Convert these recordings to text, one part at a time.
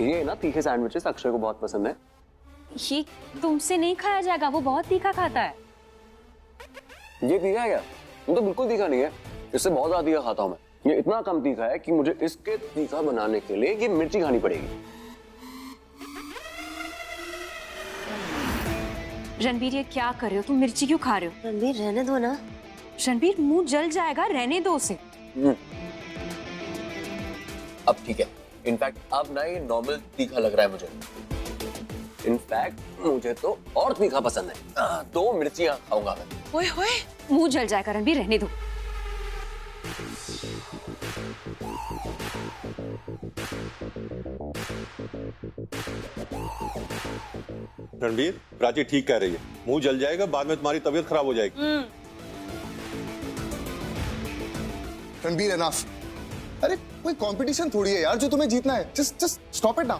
ये ना तीखे सैंडविचेस अक्षय को बहुत पसंद है। ये तुमसे नहीं खाया जाएगा, वो बहुत तीखा खाता है। ये तीखा है क्या? वो तो बिल्कुल तीखा नहीं है, इससे बहुत ज्यादा तीखा खाता हूँ मैं। ये इतना कम तीखा है कि मुझे इसके तीखा बनाने के लिए ये मिर्ची खानी पड़ेगी। रणबीर ये क्या कर रहे हो तुम? मिर्ची क्यों खा रहे हो? रणबीर रहने दो ना। रणबीर मुंह जल जाएगा, रहने दो उसे। अब ठीक है। इनफैक्ट अब ना ये नॉर्मल तीखा लग रहा है मुझे। इनफैक्ट मुझे तो और तीखा पसंद है। 2 मिर्चियां खाऊंगा मैं। ओए होए, मुंह जल जाएगा रणबीर, रहने दो। रणबीर, प्राची ठीक कह रही है, मुंह जल जाएगा, बाद में तुम्हारी तबीयत खराब हो जाएगी। रणबीर एनफ। अरे कोई कंपटीशन थोड़ी है यार जो तुम्हें जीतना है। Just stop it now.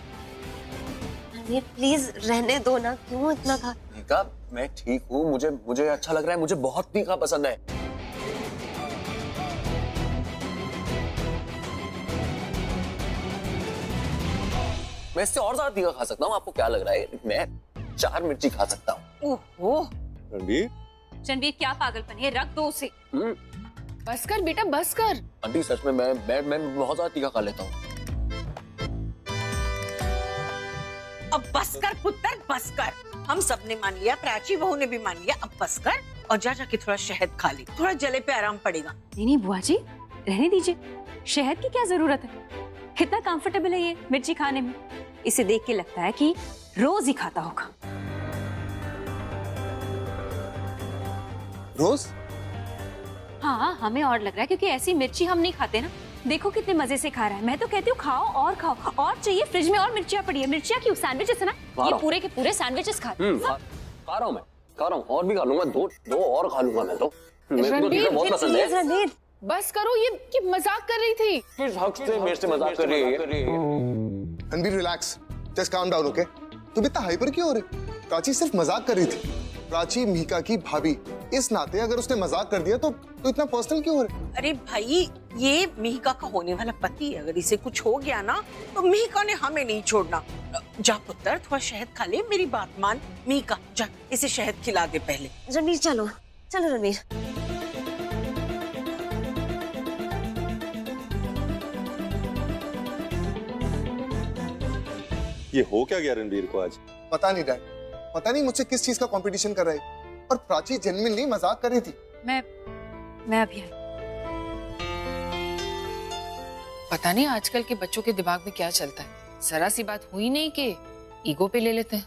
Ranbir please रहने दो ना, क्यों इतना खा? तीखा मैं ठीक हूँ, मुझे अच्छा लग रहा है, मुझे बहुत तीखा पसंद है। मैं इससे और ज्यादा तीखा खा सकता हूँ। आपको क्या लग रहा है? मैं 4 मिर्ची खा सकता हूँ। ओहो रणबीर, रणबीर क्या पागलपन है, रख दो उसे। बस कर बेटा, बस कर। आंटी सच में मैं बहुत ज्यादा तीखा खा लेता हूँ। अब बस कर पुत्र, बस कर। हम सबने मान लिया, प्राची बहू ने भी मान लिया। अब बस कर और जाके थोड़ा शहद खा ली, थोड़ा जले पे आराम पड़ेगा। नहीं बुआ जी, रहने दीजिए। शहद की क्या जरूरत है? कितना कंफर्टेबल है ये मिर्ची खाने में। इसे देख के लगता है कि रोज ही खाता होगा। रोज? हाँ, हमें और लग रहा है क्योंकि ऐसी मिर्ची हम नहीं खाते ना। देखो कितने मजे से खा रहा है। मैं तो कहती हूँ खाओ और चाहिए। फ्रिज में और मिर्चियाँ पड़ी है। मिर्चियाँ क्यों? सैंडविचेस है ना, ये पूरे के पूरे सैंडविचेस खा रहा हूँ मैं, खा रहा हूँ और भी खा लूंगा। 2 और खा लूंगा मैं तो। रणबीर, बहुत पसंद है। रणबीर बस करो, ये मजाक कर रही थी। किस हक से मेरे से मजाक कर रही है? Ranbir relax, just calm down, okay? तुम इतना हाइपर क्यों हो रहे? प्राची सिर्फ मजाक कर रही थी। प्राची मिहिका की भाभी, इस नाते अगर उसने मजाक कर दिया तो इतना पर्सनल क्यों हो रहे? अरे भाई, ये मिहिका का होने वाला पति है। अगर इसे कुछ हो गया ना तो मिहिका ने हमें नहीं छोड़ना। जा पुत्र, थोड़ा शहद खा ले, मेरी बात मान। मिहिका जा, इसे शहद खिला दे पहले। रणबीर चलो चलो रणबीर। ये हो क्या गया रणबीर को आज? पता नहीं डैड, पता नहीं मुझसे किस चीज का कंपटीशन कर रहा है। और प्राची जेन्युइनली मजाक कर रही थी। मैं अभी आई। पता नहीं आजकल के बच्चों के दिमाग में क्या चलता है। जरा सी बात हुई नहीं कि ईगो पे ले लेते हैं।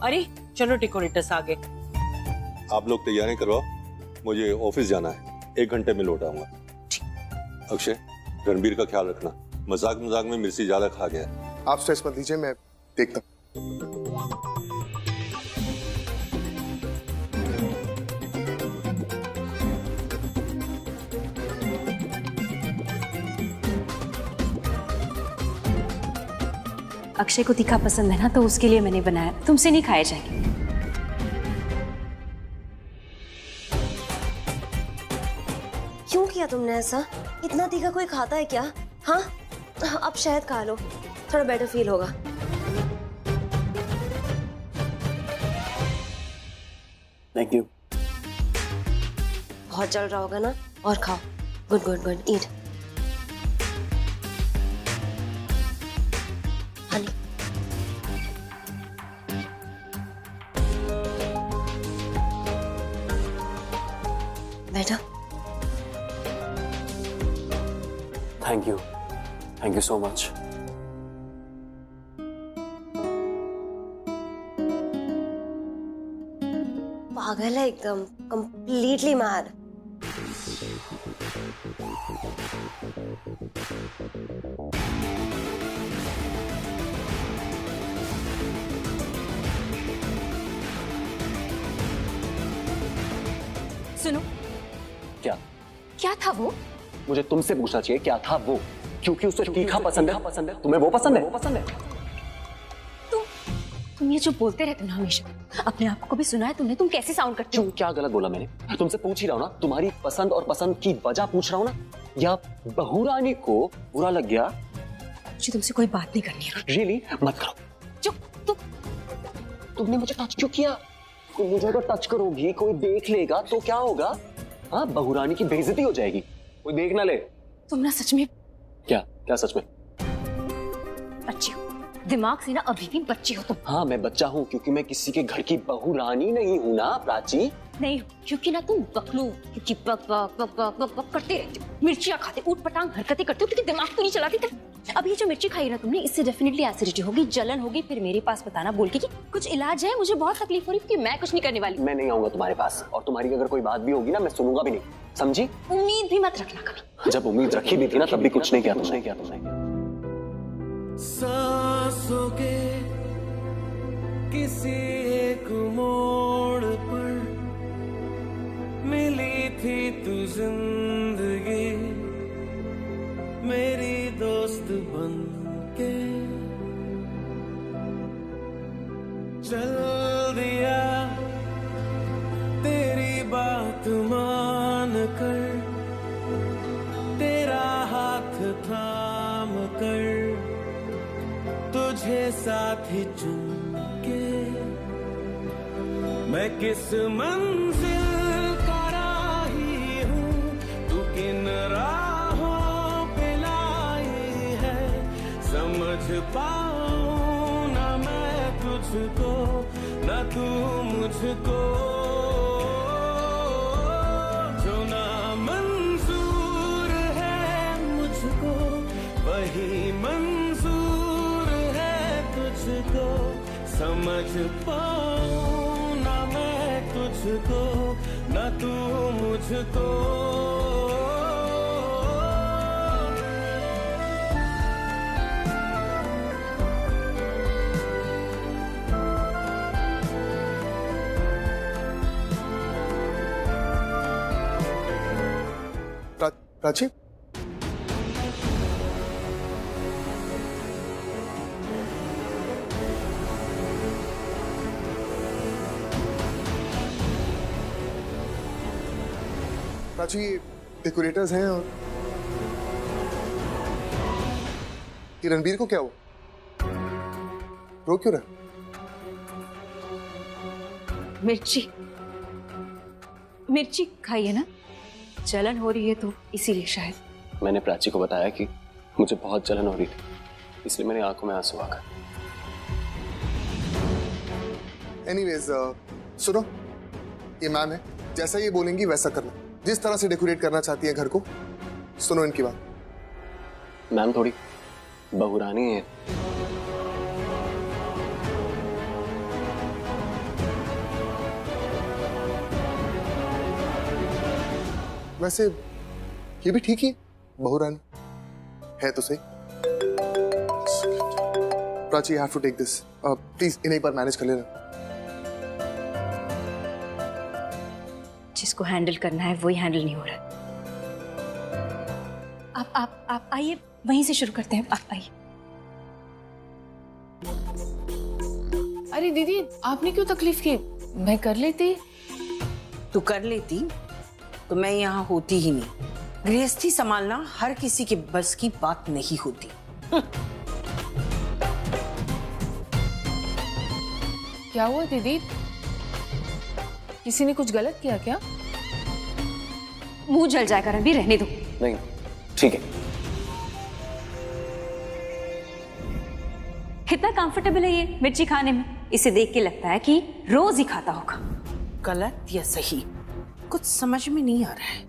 अरे चलो डेकोरेटर्स आ गए। आप लोग तैयारी करवाओ, मुझे ऑफिस जाना है। 1 घंटे में लौट आऊंगा। अक्षय, रणबीर का ख्याल रखना, मजाक में मिर्ची ज्यादा खा गया। आप स्ट्रेस मत लीजिए, मैं देखता हूँ। अक्षय को तीखा पसंद है ना, तो उसके लिए मैंने बनाया। तुमसे नहीं खाए जाएंगे। क्यों किया तुमने ऐसा? इतना तीखा कोई खाता है क्या? हाँ, अब शहद खा लो, थोड़ा बेटर फील होगा। Thank you. बहुत चल रहा होगा ना, और खाओ। गुड गुड गुड, ईट। हनी, बेटा। Thank you so much. पागल है एकदम, कंप्लीटली मैड। सुनो, क्या था वो? मुझे तुमसे पूछना चाहिए क्या था वो, क्योंकि उसे तीखा पसंद है। तुम्हें वो पसंद है? तुम ये जो बोलते रहते हो ना हमेशा, अपने आप को भी सुना है तुमने? तुम कैसे साउंड करते हो? क्या गलत बोला मैंने? तुमसे पूछ ही रहा हूँ ना, तुम्हारी पसंद और पसंद की वजह पूछ रहा हूँ ना। या बहू रानी को बुरा लग गया मुझे तुमसे कोई बात नहीं करनी है। रियली मत करो। चुप। तुमने मुझे टच क्यों किया? मुझे अगर टच करोगी कोई देख लेगा तो क्या होगा? हाँ, बहुरानी की बेइज्जती हो जाएगी, कोई देख ना ले। तुम ना सच में क्या सच में? बच्ची हो, दिमाग से ना अभी भी बच्ची हो तुम। हाँ, मैं बच्चा हूँ क्योंकि मैं किसी के घर की बहुरानी नहीं हूँ ना प्राची। नहीं हो क्योंकि ना तुम बकलू, क्योंकि बक बक बक बक बक बक करते रहते हो, मिर्चियाँ खाते, ऊट पटांग हरकतें करते हो, क्योंकि दिमाग तो नहीं चलाती थे। अब ये जो मिर्ची खाई ना तुमने, इससे डेफिनेटली एसिडिटी होगी, जलन होगी, फिर मेरे पास बताना बोल के कि कुछ इलाज है, मुझे बहुत तकलीफ हो रही है, क्योंकि मैं कुछ नहीं करने वाली। मैं नहीं आऊंगा तुम्हारे पास, और तुम्हारी अगर कोई बात भी होगी ना मैं सुनूंगा भी नहीं, समझी? उम्मीद भी मत रखना कभी। जब उम्मीद रखी भी थी ना तब भी कुछ नहीं किया तुमने। सांसों के किसी एक मोड़ पर मिली थी तू जिंदगी, मेरी दोस्त बन के चल दिया, तेरी बात मान कर, तेरा हाथ थाम कर, तुझे साथ ही चुन के मैं किस मंजिल का राही हूँ, तू किन राहों पे लाई है, समझ पाऊँ ना मैं तुझको ना तू मुझको, जो ना मंजूर है मुझको वही मंजूर है तुझको, समझ पाऊँ ना मैं तुझको ना तू मुझको। प्राची, प्राची डेकोरेटर्स हैं और ये रणबीर को क्या हुआ? रो क्यों रहा? मिर्ची खाई है ना, जलन हो रही है तो इसीलिए शायद। मैंने प्राची को बताया कि मुझे बहुत जलन हो रही थी, इसलिए मेरी आंखों में आंसू आ गए। एनीवेज, सुनो, ये मैम है, जैसा ये बोलेंगी वैसा करना, जिस तरह से डेकोरेट करना चाहती है घर को। सुनो इनकी बात। मैम थोड़ी बहुरानी है। वैसे ये भी ठीक ही, बहुरानी है तो सही। Prachi, have to take this, please इन्हें एक बार मैनेज कर लेना। जिसको हैंडल करना है वही हैंडल नहीं हो रहा। आप आइए, वहीं से शुरू करते हैं, आप आइए। अरे दीदी, आपने क्यों तकलीफ की? मैं कर लेती। तू कर लेती तो मैं यहाँ होती ही नहीं। गृहस्थी संभालना हर किसी के बस की बात नहीं होती। क्या हुआ दीदी? किसी ने कुछ गलत किया क्या? मुंह जल जाएगा रणबीर, रहने दो। नहीं, ठीक है। कितना कंफर्टेबल है ये मिर्ची खाने में, इसे देख के लगता है कि रोज ही खाता होगा। गलत या सही कुछ समझ में नहीं आ रहा है।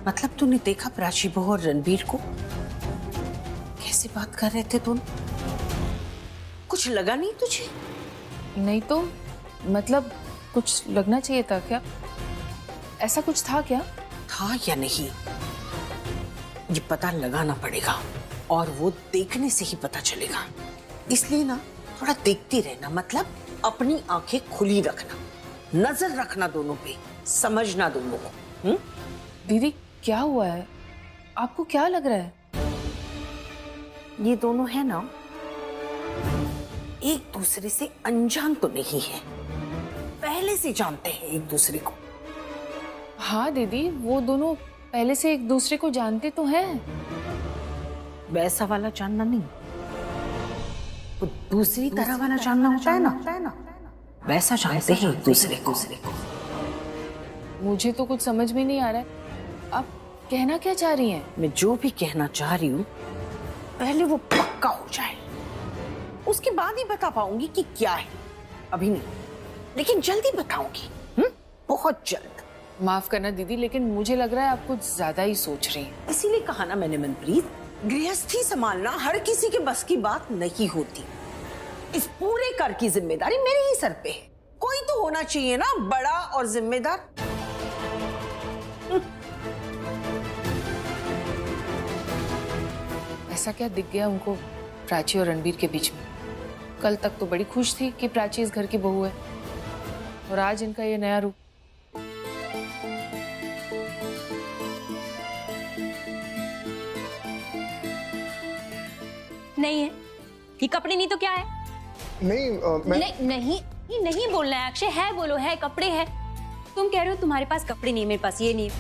मतलब तूने देखा प्राची बहू और रणबीर को कैसे बात कर रहे थे तुम? कुछ लगा नहीं तुझे? नहीं तो मतलब कुछ लगना चाहिए था क्या? ऐसा कुछ था क्या? था या नहीं ये पता लगाना पड़ेगा, और वो देखने से ही पता चलेगा। इसलिए ना थोड़ा देखती रहना, मतलब अपनी आंखें खुली रखना, नजर रखना दोनों पे, समझना दोनों को। दीदी क्या हुआ है? आपको क्या लग रहा है? ये दोनों है ना, एक दूसरे से अनजान तो नहीं है, पहले से जानते हैं एक दूसरे को। हाँ दीदी, वो दोनों पहले से एक दूसरे को जानते तो हैं। वैसा वाला जानना नहीं, वो दूसरी तरह वाला जानना होता है ना, वैसा जानते हैं एक दूसरे को। मुझे तो कुछ समझ में नहीं आ रहा है, आप कहना क्या चाह रही हैं? मैं जो भी कहना चाह रही हूँ पहले वो पक्का हो जाए, उसके बाद ही बता पाऊंगी कि क्या है। अभी नहीं, लेकिन जल्दी बताऊंगी, बहुत जल्द। माफ करना दीदी, लेकिन मुझे लग रहा है आप कुछ ज्यादा ही सोच रही हैं। इसीलिए कहा ना मैंने मनप्रीत, गृहस्थी संभालना हर किसी के बस की बात नहीं होती। इस पूरे घर की जिम्मेदारी मेरे ही सर पे है, कोई तो होना चाहिए ना बड़ा और जिम्मेदार। ऐसा क्या दिख गया उनको प्राची और रणबीर के बीच में? कल तक तो बड़ी खुश थी कि प्राची इस घर की बहू है, और आज इनका ये नया रूप। नहीं है, ये कपड़े नहीं तो क्या है? नहीं मैं नहीं बोलना है अक्षय, है बोलो, है कपड़े है। तुम कह रहे हो तुम्हारे पास कपड़े नहीं, मेरे पास ये नहीं।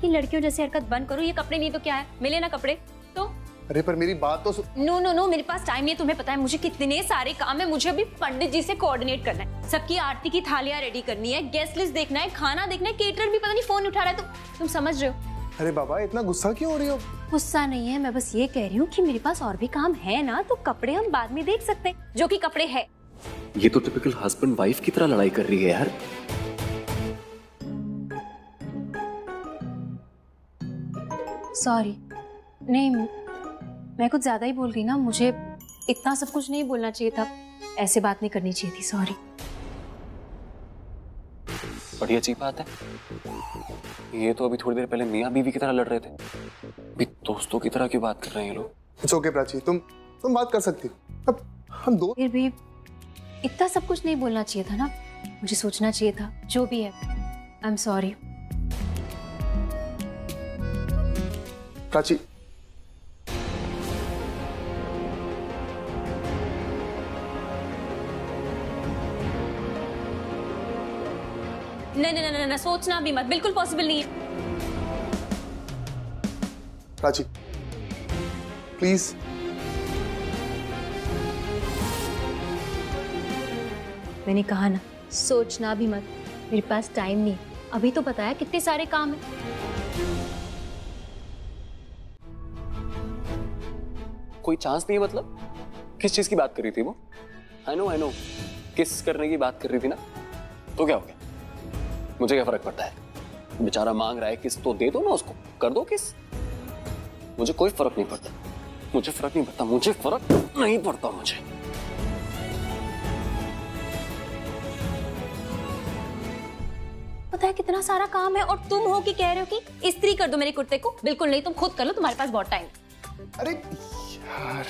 ये लड़कियों जैसी हरकत बंद करो, ये कपड़े नहीं तो क्या है? मिले ना कपड़े तो। अरे पर मेरी बात तो नो, मेरे पास टाइम नहीं है, तुम्हें पता है मुझे कितने सारे काम है। मुझे अभी पंडित जी से कोऑर्डिनेट करना है, सबकी आरती की थालियां रेडी करनी है, गेस्ट लिस्ट देखना है, खाना देखना है, केटरर भी पता नहीं फोन उठा रहा है। तो तुम समझ रहे हो? अरे बाबा इतना गुस्सा क्यों हो रही हो? गुस्सा नहीं है, मैं बस ये कह रही हूँ कि मेरे पास और भी काम है ना, तो कपड़े हम बाद में देख सकते हैं, जो कि कपड़े है। ये तो टिपिकल हस्बैंड वाइफ की तरह लड़ाई कर रही है यार। सॉरी, नहीं मैं कुछ ज्यादा ही बोल गई ना, मुझे इतना सब कुछ नहीं बोलना चाहिए था, ऐसे बात नहीं करनी चाहिए थी, सॉरी। बड़ी अजीब बात है, ये तो अभी थोड़ी देर पहले मियाँ बीवी की तरह लड़ रहे थे, अभी दोस्तों की तरह क्यों बात कर रहे हैं ये लोग? इट्स ओके प्राची, तुम बात कर सकती हो, अब हम दो। फिर भी इतना सब कुछ नहीं बोलना चाहिए था ना, मुझे सोचना चाहिए था, जो भी है आई एम सॉरी। प्राची नहीं, सोचना भी मत, बिल्कुल पॉसिबल नहीं है। प्राची प्लीज। मैंने कहा ना, सोचना भी मत, मेरे पास टाइम नहीं, अभी तो बताया कितने सारे काम है। कोई चांस नहीं है मतलब? किस चीज की बात कर रही थी वो? आई नो किस करने की बात कर रही थी ना, तो क्या हो गया? मुझे क्या फर्क पड़ता है? बेचारा मांग रहा है किस, तो दे दो ना उसको, कर दो किस, मुझे कोई फर्क नहीं पड़ता, मुझे फर्क नहीं पड़ता, मुझे फर्क नहीं पड़ता मुझे। पता है कितना सारा काम है, और तुम हो कि कह रहे हो कि इस्त्री कर दो मेरे कुर्ते को। बिल्कुल नहीं, तुम खुद कर लो, तुम्हारे पास बहुत टाइम। अरे यार,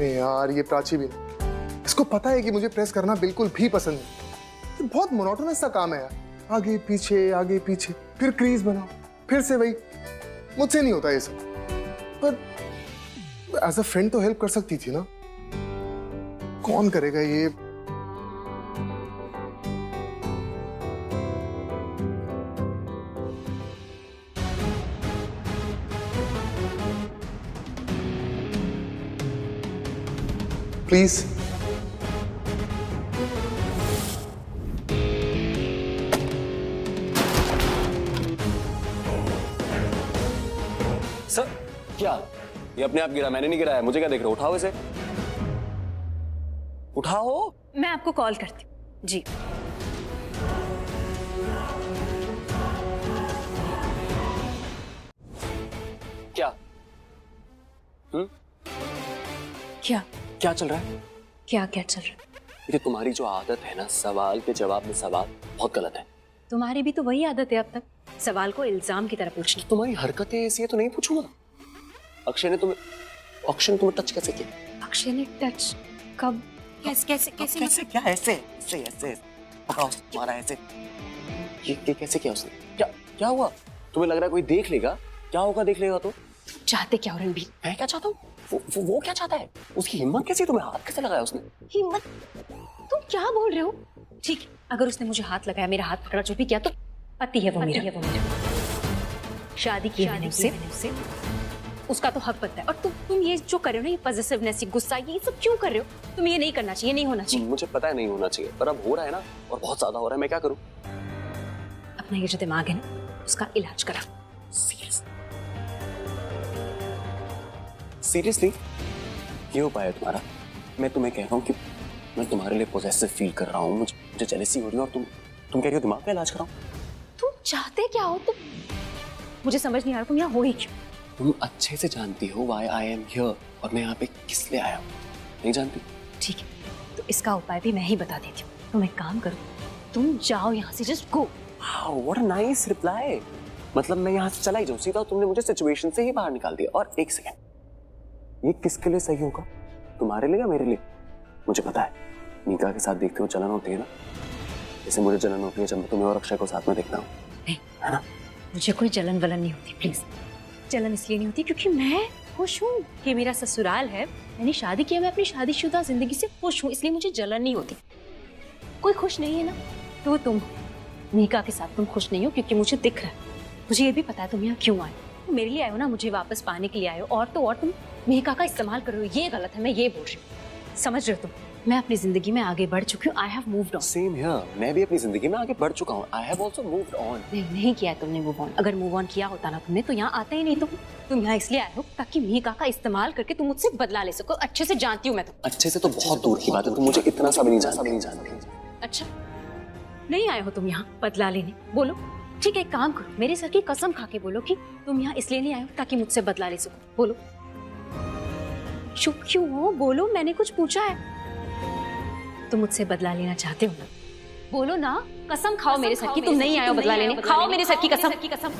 यार ये प्राची भी, इसको पता है कि मुझे प्रेस करना बिल्कुल भी पसंद नहीं। ये बहुत मोनोटोनस सा काम है यार, आगे पीछे, फिर क्रीज बनाओ, फिर से वही। मुझसे नहीं होता ये सब, पर एज अ फ्रेंड तो हेल्प कर सकती थी ना। कौन करेगा ये? प्लीज सर क्या ये अपने आप गिरा? मैंने नहीं गिराया, मुझे क्या देख रहे हो? उठाओ इसे, उठाओ। मैं आपको कॉल करती हूँ जी। क्या क्या चल रहा है? क्या चल रहा है? ये तुम्हारी जो आदत है ना, सवाल के जवाब में सवाल, बहुत गलत है। तुम्हारी भी तो वही आदत है अब तक, सवाल को इल्जाम की तरह पूछनी। तुम्हारी हरकतें ऐसी है तो नहीं पूछूंगा। अक्षय ने तुम्हें टच कैसे किया? अक्षय ने टच कब? कैसे क्या? ऐसे तुम्हारा ऐसे ये कैसे किया उसने? क्या हुआ? तुम्हें लग रहा है कोई देख लेगा? क्या होगा देख लेगा तो? चाहते क्या हो रणबीर? मैं क्या चाहता हूँ? वो क्या चाहता है? उसकी हिम्मत कैसी? तुम्हें हाथ कैसे लगाया उसने? हिम्मत? तुम क्या बोल रहे हो? ठीक है, अगर उसने मुझे हाथ लगाया, मेरा हाथ पकड़ा, जो भी किया, तो पति है वो मेरा। शादी की है उससे, उसका तो हक बनता है। और तुम ये जो कर रहे हो ना, ये पॉजिटिवनेस, गुस्सा, ये सब क्यों कर रहे हो? तुम्हें ये नहीं करना चाहिए, नहीं होना चाहिए। मुझे पता है नहीं होना चाहिए, पर अब हो रहा है ना, और बहुत ज्यादा हो रहा है, मैं क्या करूं? अपना ये जो दिमाग है ना, उसका इलाज करा। सीरियसली ये उपाय है तुम्हारा? मैं तुम्हें कह रहा हूँ कि मैं तुम्हारे लिए पॉजेसिव फील कर रहा हूँ, मुझे जेलसी हो रही है, और तुम कह रही हो दिमाग का इलाज कराऊं? तुम चाहते क्या हो? तुम, मुझे समझ नहीं आ रहा तुम यहाँ हो ही क्यों? तुम अच्छे से जानती हो व्हाई आई एम हियर, और मैं यहाँ पे किस लिए आया हूँ, नहीं जानती? ठीक है, तो इसका उपाय भी मैं ही बता देती हूँ। तुम एक काम करो, तुम जाओ यहाँ से, just go. What a nice reply. मतलब मैं यहाँ से चला ही जाऊँ सीधा, तुमने मुझे सिचुएशन से ही बाहर निकाल दिया। और एक सेकेंड, ये किसके लिए सही होगा, तुम्हारे लिए या मेरे लिए? मुझे पता है, मीका के साथ देखते हो जलन होती है ना, जैसे मुझे जलन होती है जब मैं तुम्हें और अक्षय को साथ में देखता हूँ, है ना? मुझे कोई जलन वलन नहीं होती, प्लीज। जलन इसलिए नहीं होती क्योंकि मैं खुश हूँ कि मेरा ससुराल है, मैंने शादी किया, मैं अपनी शादीशुदा जिंदगी से खुश हूँ, इसलिए मुझे जलन नहीं होती। कोई खुश नहीं है ना, तो तुम। मीका के साथ तुम खुश नहीं हो क्योंकि मुझे दिख रहा है, मुझे ये भी पता है तुम यहाँ क्यों आए। तुम मेरे लिए आए हो ना, मुझे वापस पाने के लिए आए हो, और तो और तुम मीका का इस्तेमाल कर रहे हो, ये गलत है, मैं ये बोल रही हूँ। समझ रहे हो तुम? मैं अपनी जिंदगी में आगे बढ़ चुकी हूँ। I have moved on. Same here, मैं भी अपनी जिंदगी में आगे बढ़ चुका हूँ। I have also moved on. नहीं किया है तुमने मूव ऑन। अगर मूव ऑन किया होता ना तुमने, तो यहाँ आते ही नहीं। तुम यहाँ इसलिए आए हो ताकि मीका का इस्तेमाल करके तुम मुझसे बदला ले सको। अच्छे से जानती हूँ मैं तुम। अच्छे से तो बहुत दूर की बात है, तुम मुझे इतना सा भी नहीं जानती। अच्छा, नहीं आए हो तुम यहाँ बदला लेने? बोलो। ठीक है, एक काम करो, मेरे सर की कसम खा के बोलो कि तुम यहाँ इसलिए नहीं आए हो ताकि मुझसे बदला ले सको। बोलो। चुप क्यों हो? बोलो, मैंने कुछ पूछा है? तुम मुझसे बदला लेना चाहते हो ना? बोलो ना, कसम खाओ मेरे सर की, तुम नहीं आए हो बदला लेने। खाओ मेरे सर की कसम।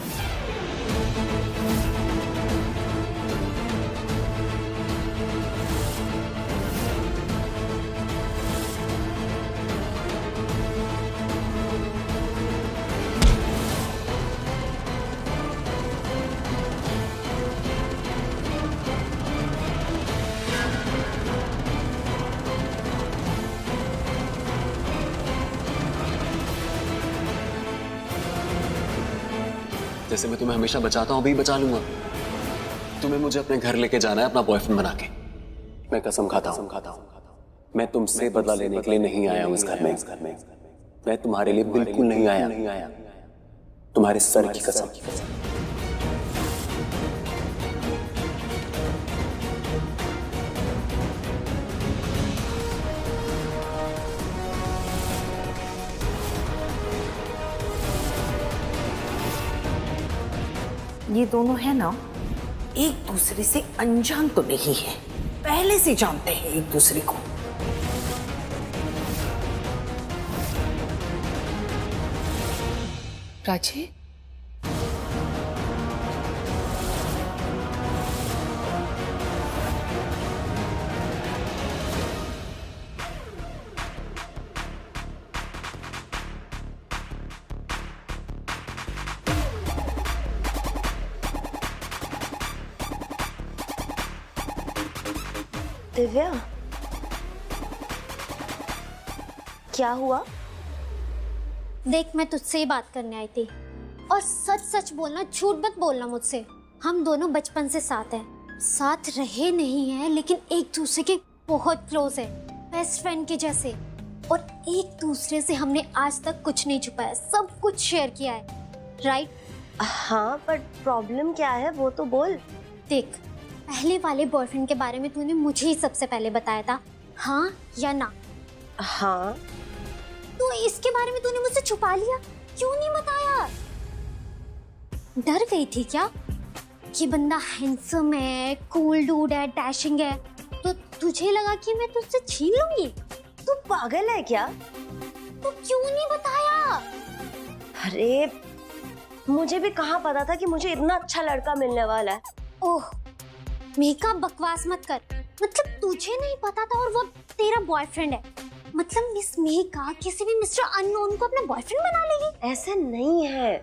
जैसे मैं तुम्हें हमेशा बचाता हूँ, अभी बचा लूंगा। तुम्हें मुझे अपने घर लेके जाना है, अपना बॉयफ्रेंड बना के। मैं कसम खाता हूँ, मैं तुमसे बदला लेने के लिए नहीं आया हूँ इस घर में। मैं तुम्हारे लिए बिल्कुल नहीं आया, तुम्हारे सर की कसम। ये दोनों है ना, एक दूसरे से अनजान तो नहीं है, पहले से जानते हैं एक दूसरे को। प्राची, दिव्या, क्या हुआ? देख, मैं तुझसे ही बात करने आई थी, और सच सच बोलना, झूठ मत बोलना मुझसे। हम दोनों बचपन से साथ हैं, साथ रहे नहीं हैं, लेकिन एक दूसरे के बहुत क्लोज है, बेस्ट फ्रेंड के जैसे। और एक दूसरे से हमने आज तक कुछ नहीं छुपाया, सब कुछ शेयर किया है, राइट? हाँ, पर प्रॉब्लम क्या है वो तो बोल। देख, पहले वाले बॉयफ्रेंड के बारे में तूने मुझे ही सबसे पहले बताया था, हाँ या ना? हाँ। तो इसके बारे में तूने मुझसे छुपा लिया, क्यों नहीं बताया? डर गई थी क्या? ये बंदा हैंडसम है, कूल डूड है, डैशिंग है, तो तुझे लगा कि मैं तुझसे छीन लूंगी? तू पागल है क्या? तो क्यों नहीं बताया? अरे, मुझे भी कहाँ पता था कि मुझे इतना अच्छा लड़का मिलने वाला है। ओह, मीका बकवास मत कर। मतलब तुझे नहीं पता था और वो तेरा बॉयफ्रेंड है? मतलब मिस मीका किसी भी मिस्टर अननोन को अपना बॉयफ्रेंड बना लेगी? ऐसा नहीं है।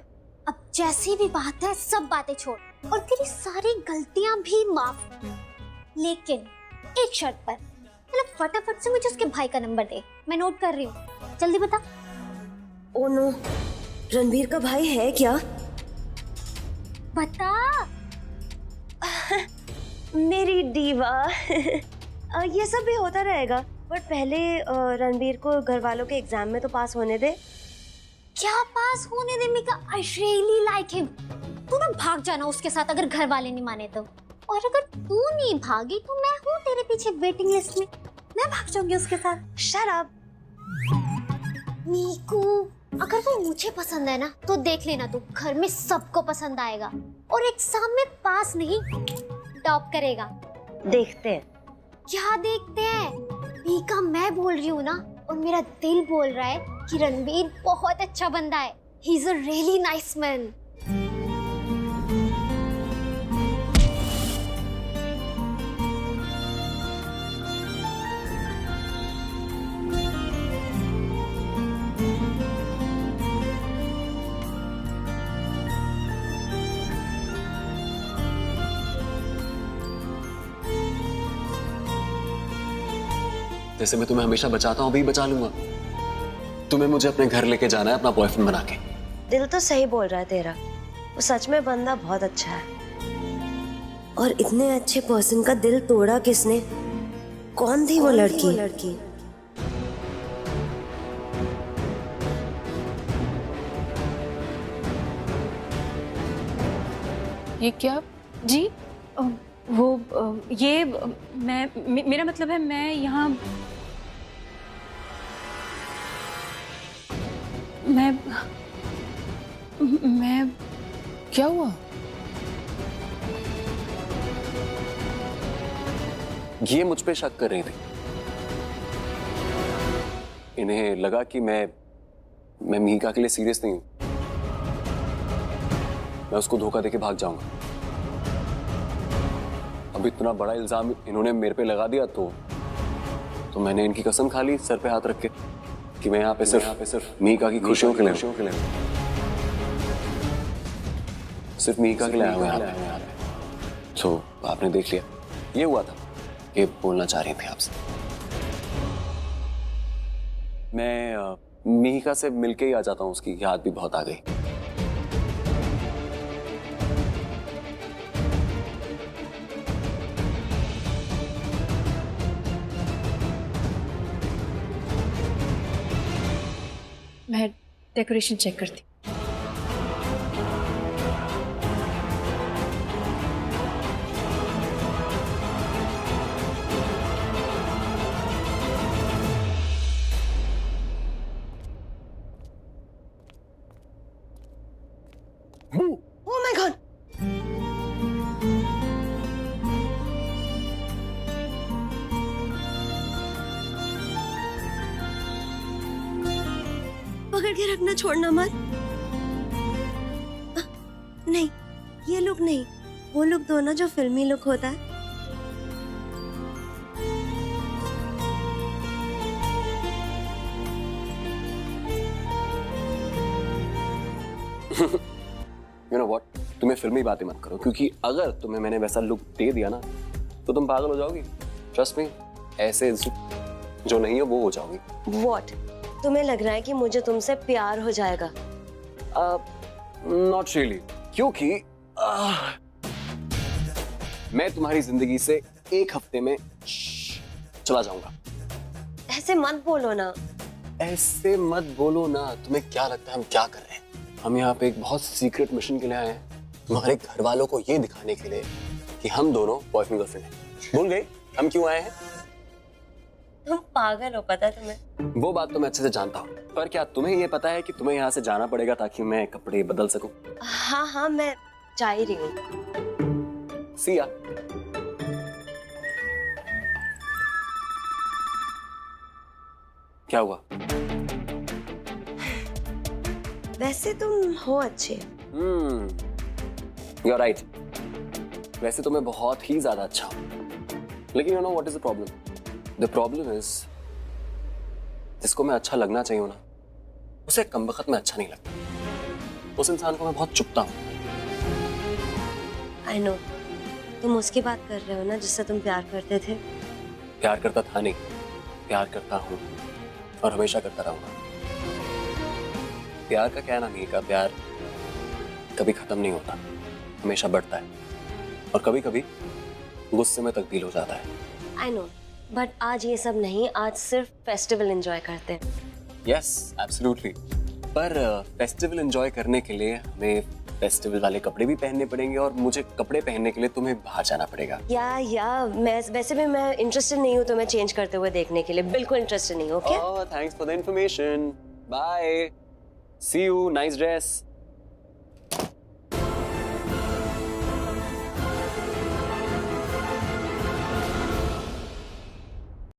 अब जैसी भी बात है, सब बातें छोड़ और तेरी सारी गलतियां भी माफ, लेकिन एक शर्त पर। मतलब फटाफट से मुझे उसके भाई का नंबर दे, मैं नोट कर रही हूँ, जल्दी बता। ओ नो, रणबीर का भाई है क्या? बता। मेरी डीवा। ये सब भी होता रहेगा, बट पहले रणबीर को घर वालों के एग्जाम में तो पास होने दे। क्या पास होने दे मीका? I really like him. तू ना भाग जाना उसके साथ अगर घर वाले नहीं माने तो। और अगर तू नहीं भागी तो मैं हूँ तेरे पीछे वेटिंग लिस्ट में, मैं भाग जाऊंगी उसके साथ। Shut up. मीकू, अगर वो मुझे पसंद है ना तो देख लेना तू, घर में सबको पसंद आएगा और एग्जाम में पास नहीं टॉप करेगा। देखते हैं। क्या देखते हैं? मीका मैं बोल रही हूँ ना, और मेरा दिल बोल रहा है कि रणबीर बहुत अच्छा बंदा है। He is a really nice man. जैसे मैं तुम्हें हमेशा बचाता हूँ, अभी बचा लूंगा। तुम्हें मुझे अपने घर लेके जाना है अपना बॉयफ्रेंड बना के। दिल तो सही बोल रहा है तेरा, वो सच में बंदा बहुत अच्छा है। और इतने अच्छे पर्सन का दिल तोड़ा किसने? कौन थी वो लड़की? ये क्या? जी ये मेरा मतलब है मैं यहाँ मैं क्या हुआ? ये मुझ पे शक कर रही थी। इन्हें लगा कि मैं मीका के लिए सीरियस नहीं हूं, मैं उसको धोखा देके भाग जाऊंगा। अब इतना बड़ा इल्जाम इन्होंने मेरे पे लगा दिया तो मैंने इनकी कसम खा ली सर पे हाथ रख के कि मैं यहाँ पे सिर्फ मीका की खुशियों के लिए सिर्फ मीका के लिए आया हूँ यहाँ पे। तो आपने देख लिया, ये हुआ था, ये बोलना चाह रही थी आपसे। मैं मीका से मिलके ही आ जाता हूँ, उसकी याद भी बहुत आ गई। मैं डेकोरेशन चेक करती। Oh my God! पकड़ के रखना, छोड़ना मत। नहीं, ये लुक नहीं, वो लुक दो ना जो फिल्मी लुक होता है। You know what? तुम्हें फिल्मी बातें मत करो, क्योंकि अगर तुम्हें मैंने वैसा लुक दे दिया ना तो तुम पागल हो जाओगी। ट्रस्ट मी, ऐसे जो नहीं हो वो हो जाओगी। What? तुम्हें लग रहा है कि मुझे तुमसे प्यार हो जाएगा? नॉट रियली, क्योंकि मैं तुम्हारी जिंदगी से एक हफ्ते में चला जाऊंगा। ऐसे मत बोलो ना। ऐसे मत बोलो ना। तुम्हें क्या लगता है हम क्या कर रहे हैं? हम यहाँ पे एक बहुत सीक्रेट मिशन के लिए आए हैं, तुम्हारे घर वालों को ये दिखाने के लिए कि हम दोनों बॉयफ्रेंड गर्लफ्रेंड हैं। भूल गए हम क्यों आए हैं? तुम पागल हो, पता है तुम्हें? वो बात तो मैं अच्छे से जानता हूँ, पर क्या तुम्हें ये पता है कि तुम्हें यहाँ से जाना पड़ेगा ताकि मैं कपड़े बदल सकूं? हाँ, मैं जा ही रही हूँ। See ya। क्या हुआ? वैसे तुम हो अच्छे। You're right। वैसे तो मैं बहुत ही ज्यादा अच्छा हूँ, लेकिन you know what is the problem? The problem is, जिसको मैं अच्छा लगना चाहिए ना, उसे कम वक्त में अच्छा नहीं लगता। उस इंसान को मैं बहुत चुपता हूँ। I know। तुम उसकी बात कर रहे हो ना जिससे तुम प्यार करते थे? प्यार करता था नहीं, प्यार करता हूँ और हमेशा करता रहूंगा। प्यार का क्या नाम है, का प्यार कभी खत्म नहीं होता। हमेशा बढ़ता है और कभी कभी गुस्से में तब्दील हो जाता है। आई नो, बट आज ये सब नहीं, आज सिर्फ फेस्टिवल एंजॉय करते हैं। यस एब्सोल्युटली, पर फेस्टिवल एंजॉय करने के लिए हमें फेस्टिवल वाले कपड़े भी पहनने पड़ेंगे और मुझे कपड़े पहनने के लिए तुम्हें बाहर जाना पड़ेगा। या मैं वैसे भी मैं इंटरेस्टेड नहीं हूँ तुम्हें चेंज करते हुए देखने के लिए, बिल्कुल इंटरेस्टेड नहीं हूँ। Okay, thanks for the information, bye, see you, nice dress.